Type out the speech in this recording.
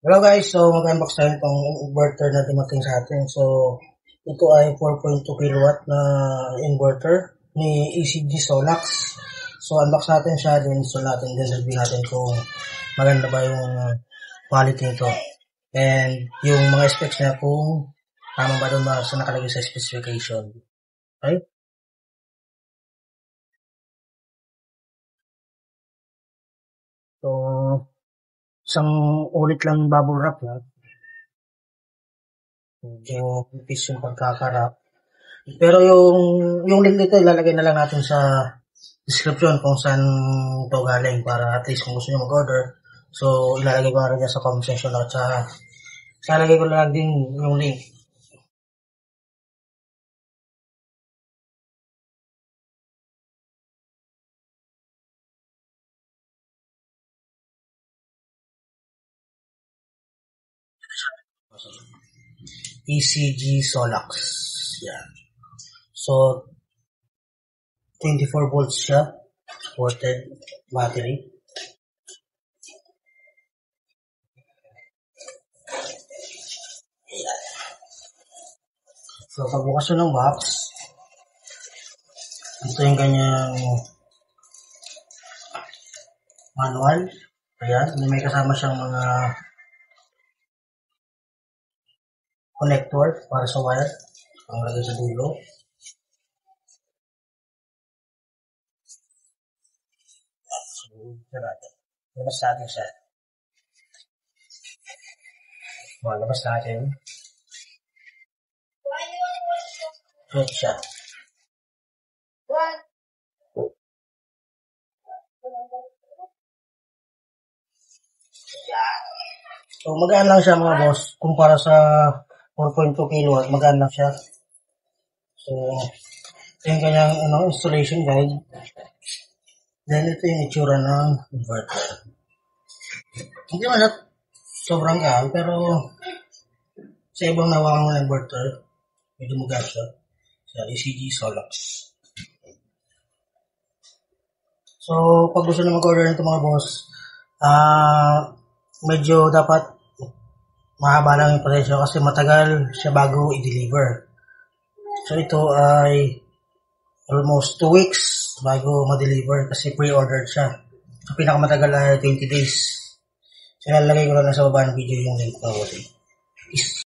Hello guys, so mag-unbox tayo itong inverter na dumating sa atin. So, ito ay 4.2 kilowatt na inverter ni ECG Solax. So, unbox natin siya, then install natin, then sabihin natin kung maganda ba yung quality nito. And yung mga specs niya kung tama ba doon sa nakalagay sa specification. Okay? So, isang ulit lang bubble wrap na. Medyo pipis yung pagkakarap. Pero yung link nito ilalagay na lang natin sa description kung saan ito galing para at least kung gusto nyo mag-order. So, ilalagay ko na rin sa comment section at sa ilalagay ko na lang din yung link. ECG Solax. Yan. So, 24 volts siya. Supported battery. Yan. So, pagbukas nyo ng box, ito yung kanyang manual. Ayan. May kasama siyang mga connector para sa wire. Ang lagay sa dulo. Labas natin siya. Labas natin. Ito siya. So, magaan lang siya mga boss. Kumpara sa 4.2 kilowatt, magaan lang siya. So, ito yung kanyang installation guide. Then, ito yung itsura ng inverter. Hindi man sobrang gaan, pero sa ibang nawawang ng inverter, medyo magaan siya. Sa ECG Solax. So, pag gusto na mag-order nito mga boss, medyo dapat mahaba lang yung presyo kasi matagal siya bago i-deliver. So, ito ay almost 2 weeks bago ma-deliver kasi pre-ordered siya. So, pinakamatagal ay 20 days. So, ilalagay ko lang sa baba ng video yung link ko.